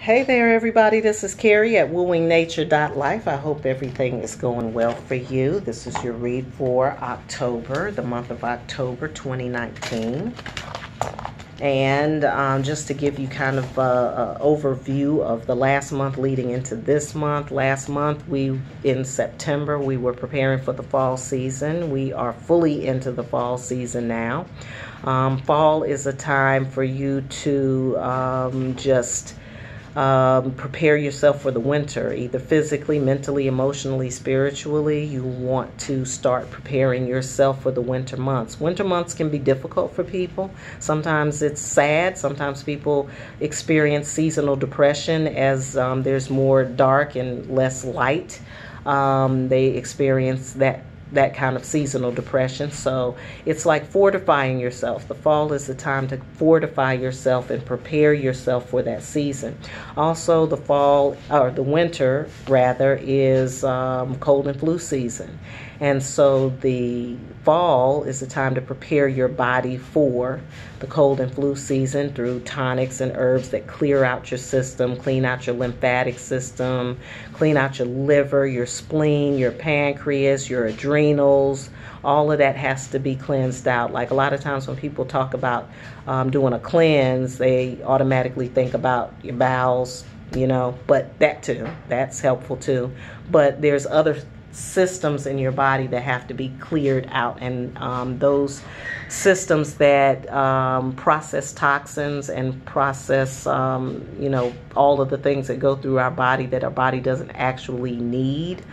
Hey there, everybody. This is Carrie at wooingnature.life. I hope everything is going well for you. This is your read for October, the month of October 2019. And just to give you kind of an overview of the last month leading into this month. Last month, in September, we were preparing for the fall season. We are fully into the fall season now. Fall is a time for you to just prepare yourself for the winter, either physically, mentally, emotionally, spiritually. You want to start preparing yourself for the winter months. Winter months can be difficult for people. Sometimes it's sad. Sometimes people experience seasonal depression as there's more dark and less light. They experience that kind of seasonal depression. So it's like fortifying yourself. The fall is the time to fortify yourself and prepare yourself for that season. Also, the fall, or the winter rather, is cold and flu season. And so the fall is the time to prepare your body for the cold and flu season through tonics and herbs that clear out your system, clean out your lymphatic system, clean out your liver, your spleen, your pancreas, your adrenals. All of that has to be cleansed out. Like a lot of times when people talk about doing a cleanse, they automatically think about your bowels, but that too, that's helpful too. But there's other systems in your body that have to be cleared out, and those systems that process toxins and process all of the things that go through our body that our body doesn't actually need.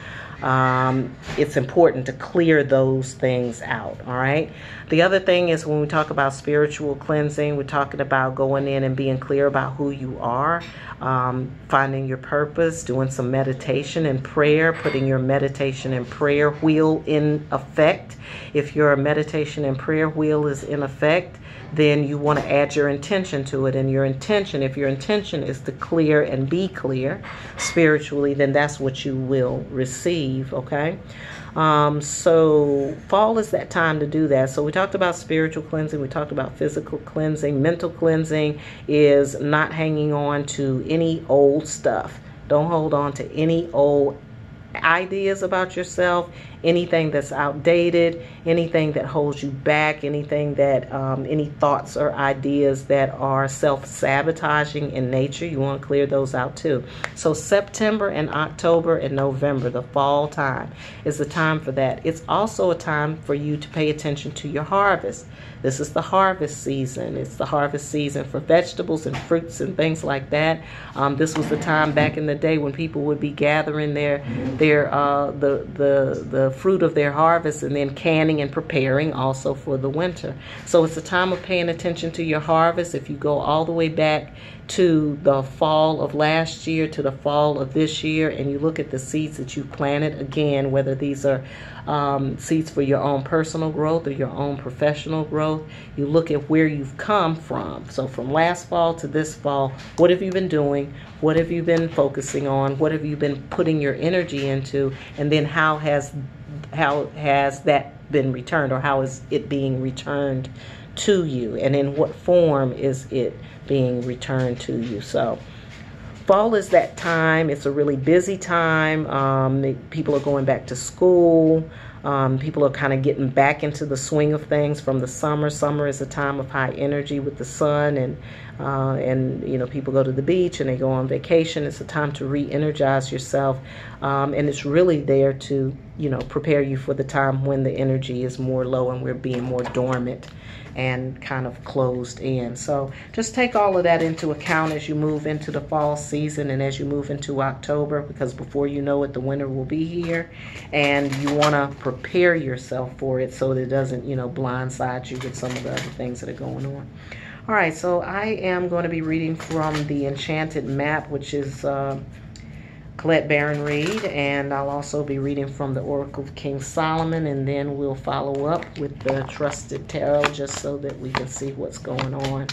It's important to clear those things out. All right. The other thing is, when we talk about spiritual cleansing, we're talking about going in and being clear about who you are, finding your purpose, doing some meditation and prayer, putting your meditation and prayer wheel in effect. If your meditation and prayer wheel is in effect, then you want to add your intention to it. And your intention, if your intention is to clear and be clear spiritually, then that's what you will receive, okay? So fall is that time to do that. So we talked about spiritual cleansing. We talked about physical cleansing. Mental cleansing is not hanging on to any old stuff. Don't hold on to any old ideas about yourself, anything that's outdated, anything that holds you back, anything that any thoughts or ideas that are self-sabotaging in nature. You want to clear those out too. So September and October and November, the fall time, is the time for that. It's also a time for you to pay attention to your harvest. This is the harvest season. It's the harvest season for vegetables and fruits and things like that. This was the time back in the day when people would be gathering the fruit of their harvest and then canning and preparing also for the winter. So it's a time of paying attention to your harvest. If you go all the way back to the fall of last year to the fall of this year, and you look at the seeds that you planted, again, whether these are seeds for your own personal growth or your own professional growth, you look at where you've come from. So from last fall to this fall, what have you been doing? What have you been focusing on? What have you been putting your energy into? And then how has that been returned, or how is it being returned to you? And in what form is it being returned to you? So fall is that time. It's a really busy time. People are going back to school. People are kind of getting back into the swing of things from the summer. Summer is a time of high energy with the sun, and people go to the beach and they go on vacation. It's a time to re-energize yourself, and it's really there to prepare you for the time when the energy is more low and we're being more dormant and kind of closed in. So just take all of that into account as you move into the fall season and as you move into October, because before you know it, the winter will be here, and you want to prepare yourself for it so that it doesn't blindside you with some of the other things that are going on. All right, so I am going to be reading from the Enchanted Map, which is Colette Baron Reed, and I'll also be reading from the Oracle of King Solomon, and then we'll follow up with the Trusted Tarot just so that we can see what's going on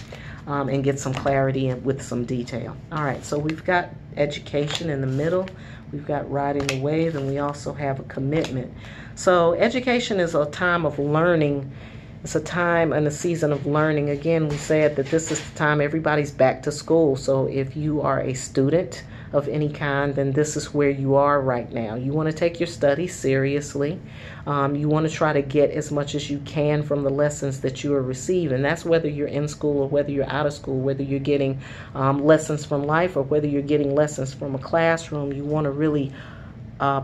and get some clarity and with some detail. All right, so we've got education in the middle, we've got riding the wave, and we also have a commitment. So education is a time of learning It's a time and a season of learning. Again, we said that this is the time everybody's back to school. So if you are a student of any kind, then this is where you are right now. You want to take your studies seriously. You want to try to get as much as you can from the lessons that you are receiving. That's whether you're in school or whether you're out of school, whether you're getting lessons from life or whether you're getting lessons from a classroom. You want to really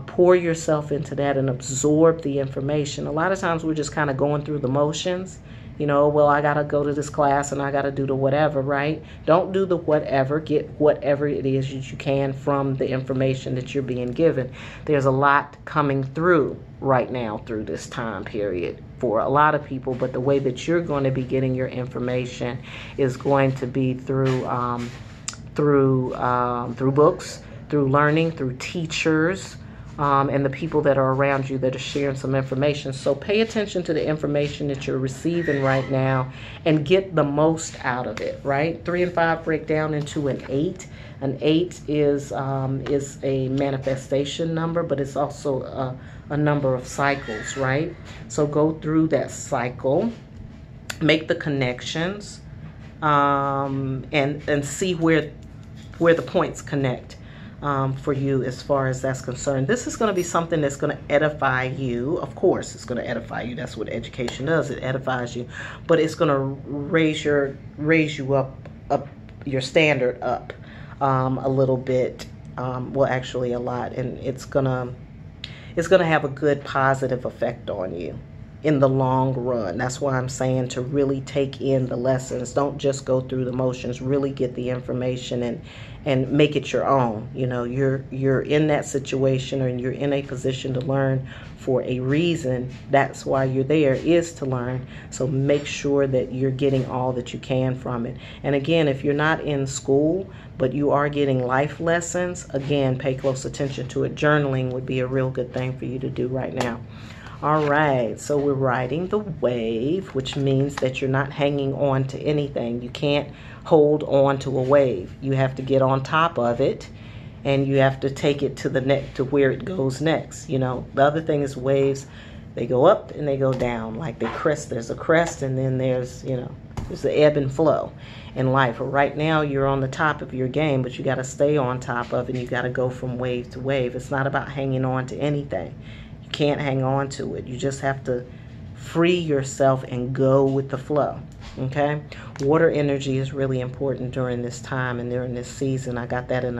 pour yourself into that and absorb the information. A lot of times we're just kind of going through the motions. You know, well, I got to go to this class and I got to do the whatever, right? Don't do the whatever. Get whatever it is that you can from the information that you're being given. There's a lot coming through right now through this time period for a lot of people, but the way that you're going to be getting your information is going to be through books, through learning, through teachers, and the people that are around you that are sharing some information. So pay attention to the information that you're receiving right now and get the most out of it, right? 3 and 5 break down into an 8. An 8 is a manifestation number, but it's also a number of cycles, right? So go through that cycle, make the connections, and see where the points connect. For you as far as that's concerned. This is going to be something that's going to edify you. Of course, it's going to edify you. That's what education does. It edifies you. But it's going to raise you up your standard up a little bit. Well, actually a lot. And it's going to have a good positive effect on you in the long run. That's why I'm saying to really take in the lessons. Don't just go through the motions. Really get the information and make it your own. You know, you're in that situation or you're in a position to learn for a reason. That's why you're there, is to learn. So make sure that you're getting all that you can from it. And again, if you're not in school, but you are getting life lessons, again, pay close attention to it. Journaling would be a real good thing for you to do right now. All right, so we're riding the wave, which means that you're not hanging on to anything. You can't hold on to a wave. You have to get on top of it, and you have to take it to where it goes next. You know, the other thing is waves, they go up and they go down. Like they crest, there's a crest, and then there's the ebb and flow in life. Right now, you're on the top of your game, but you got to stay on top of it, and you got to go from wave to wave. It's not about hanging on to anything. You can't hang on to it. You just have to free yourself and go with the flow. Okay? Water energy is really important during this time and during this season. I got that in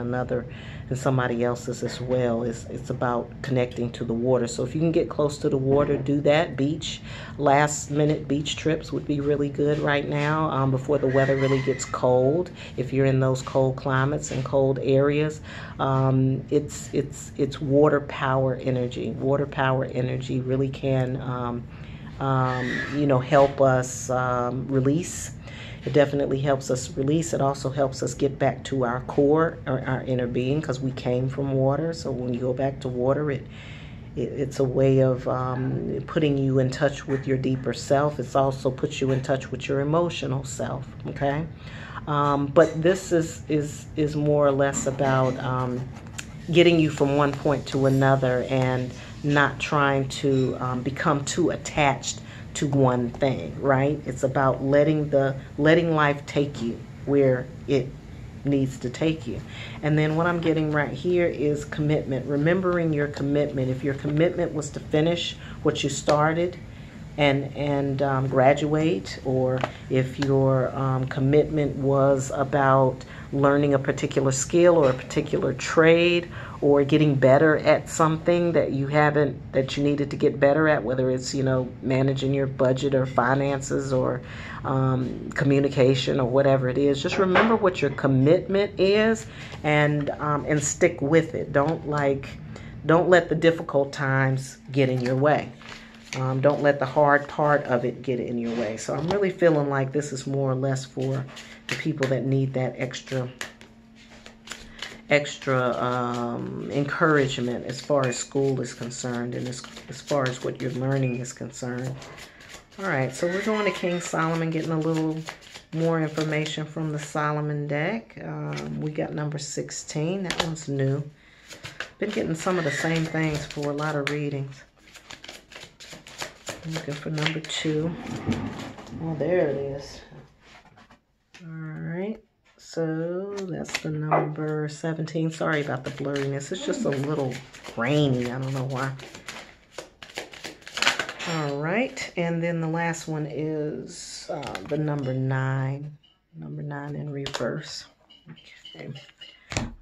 somebody else's as well. It's about connecting to the water. So if you can get close to the water, do that. Beach, last minute beach trips would be really good right now before the weather really gets cold. If you're in those cold climates and cold areas, it's water power energy. Water power energy really can help us release. It definitely helps us release. It also helps us get back to our core, or our inner being, because we came from water. So when you go back to water, it's a way of putting you in touch with your deeper self. It also puts you in touch with your emotional self. Okay, but this is more or less about getting you from one point to another and not trying to become too attached to one thing, right? It's about letting life take you where it needs to take you. And then what I'm getting right here is commitment. Remembering your commitment. If your commitment was to finish what you started and graduate, or if your commitment was about learning a particular skill or a particular trade, or getting better at something that you needed to get better at, whether it's managing your budget or finances or communication or whatever it is. Just remember what your commitment is and stick with it. Don't let the difficult times get in your way. Don't let the hard part of it get in your way. So I'm really feeling like this is more or less for the people that need that extra encouragement as far as school is concerned and as far as what you're learning is concerned. All right, so we're going to King Solomon, getting a little more information from the Solomon deck. We got number 16. That one's new. Been getting some of the same things for a lot of readings. Looking for number 2. Oh, there it is. All right. So that's the number 17. Sorry about the blurriness. It's just a little grainy. I don't know why. All right. And then the last one is the number 9. Number 9 in reverse. Okay.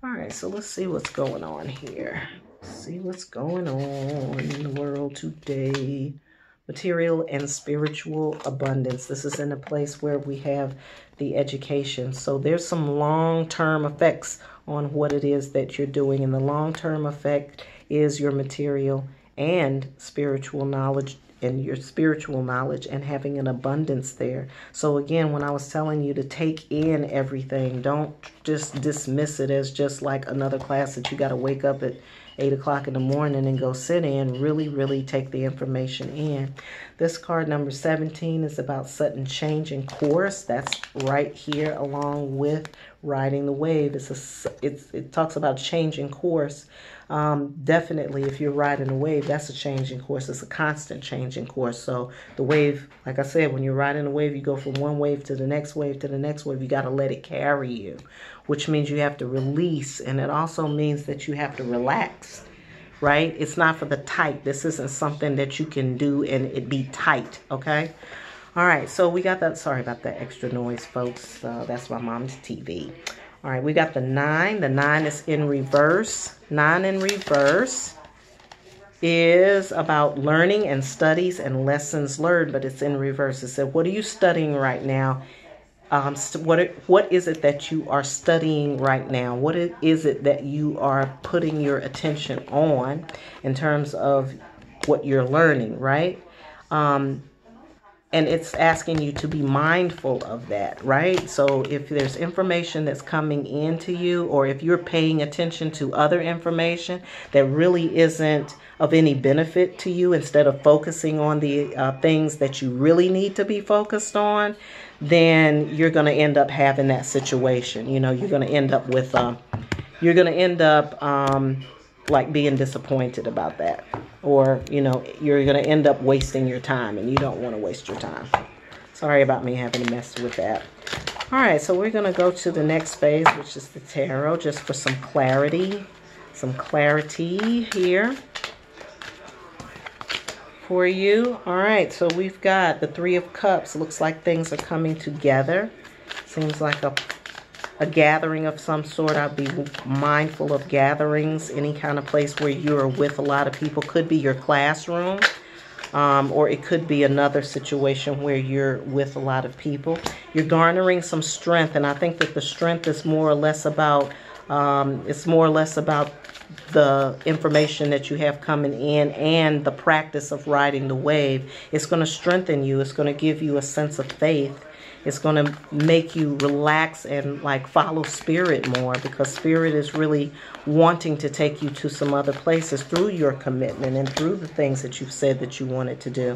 All right. So let's see what's going on here. See what's going on in the world today. Material and spiritual abundance. This is in a place where we have the education. So there's some long-term effects on what it is that you're doing. And the long-term effect is your material and spiritual knowledge, and your spiritual knowledge, and having an abundance there. So again, when I was telling you to take in everything, don't just dismiss it as just like another class that you got to wake up at 8 o'clock in the morning and go sit in. Really take the information in. This card number 17 is about sudden change in course. That's right here along with riding the wave. It talks about change in course. Definitely, if you're riding a wave, that's a change in course. It's a constant change in course. So the wave, like I said, when you're riding a wave, you go from one wave to the next wave to the next wave. You got to let it carry you, which means you have to release. And it also means that you have to relax, right? It's not for the tight. This isn't something that you can do and it be tight, okay? All right, so we got that. Sorry about that extra noise, folks. That's my mom's TV. All right, we got the 9. The 9 is in reverse. 9 in reverse is about learning and studies and lessons learned, but it's in reverse. It said, what are you studying right now? What is it that you are studying right now? What is it that you are putting your attention on in terms of what you're learning, right? And it's asking you to be mindful of that, right? So if there's information that's coming into you, or if you're paying attention to other information that really isn't of any benefit to you, instead of focusing on the things that you really need to be focused on, then you're going to end up having that situation. You know, you're going to end up with, like being disappointed about that. Or, you know, you're going to end up wasting your time, and you don't want to waste your time. Sorry about me having to mess with that. All right, so we're going to go to the next phase, which is the tarot, just for some clarity. Some clarity here for you. All right, so we've got the 3 of Cups. Looks like things are coming together. Seems like a gathering of some sort. I'll be mindful of gatherings. Any kind of place where you're with a lot of people. Could be your classroom, or it could be another situation where you're with a lot of people. You're garnering some strength, and I think that the strength is more or less about the information that you have coming in and the practice of riding the wave. It's going to strengthen you. It's going to give you a sense of faith. It's going to make you relax and like follow spirit more, because spirit is really wanting to take you to some other places through your commitment and through the things that you've said that you wanted to do.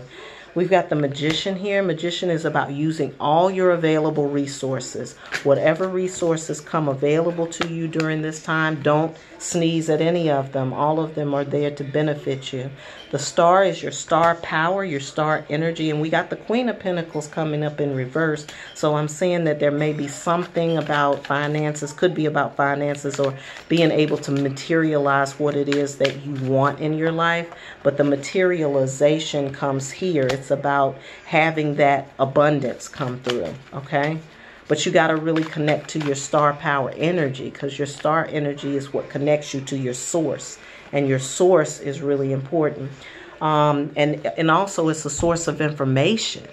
We've got the Magician here. Magician is about using all your available resources. Whatever resources come available to you during this time, don't sneeze at any of them. All of them are there to benefit you. The Star is your star power, your star energy, and we got the Queen of Pentacles coming up in reverse. So I'm saying that there may be something about finances, could be about finances, or being able to materialize what it is that you want in your life. But the materialization comes here. It's about having that abundance come through, okay? But you got to really connect to your star power energy, because your star energy is what connects you to your source. And your source is really important. And also it's a source of information.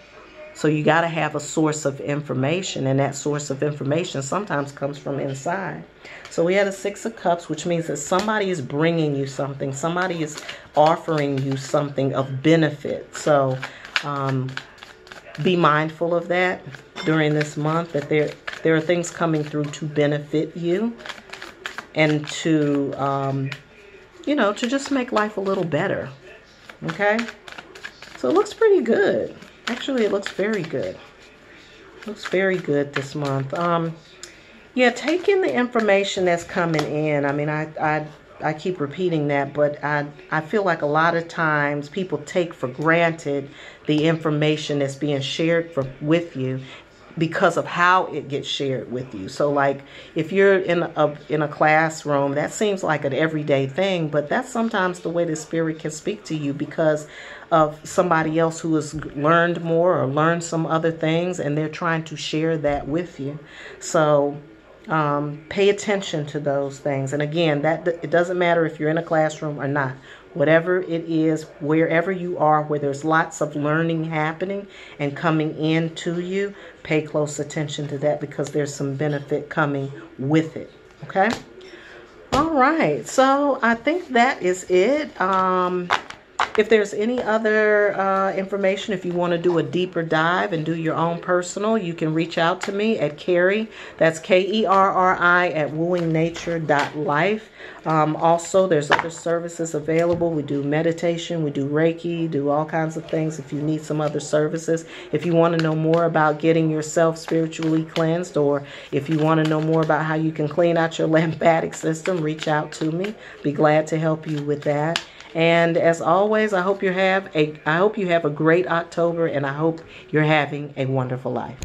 So you got to have a source of information, and that source of information sometimes comes from inside. So we had a 6 of Cups, which means that somebody is bringing you something. Somebody is offering you something of benefit. So be mindful of that during this month, that there are things coming through to benefit you and to, you know, to just make life a little better. Okay? So it looks pretty good. Actually, it looks very good. Looks very good this month. Yeah, take in the information that's coming in. I mean, I I keep repeating that, but I feel like a lot of times people take for granted the information that's being shared with you because of how it gets shared with you. So like if you're in a classroom, that seems like an everyday thing, but that's sometimes the way the Spirit can speak to you because of somebody else who has learned more or learned some other things, and they're trying to share that with you. So pay attention to those things. And again, that it doesn't matter if you're in a classroom or not. Whatever it is, wherever you are, where there's lots of learning happening and coming into you, pay close attention to that because there's some benefit coming with it. Okay? All right. So I think that is it. If there's any other information, if you want to do a deeper dive and do your own personal, you can reach out to me at Kerri. That's Kerri at wooingnature.life. Also, there's other services available. We do meditation, we do Reiki, do all kinds of things if you need some other services. If you want to know more about getting yourself spiritually cleansed, or if you want to know more about how you can clean out your lymphatic system, reach out to me. Be glad to help you with that. And as always, I hope you have a great October, and I hope you're having a wonderful life.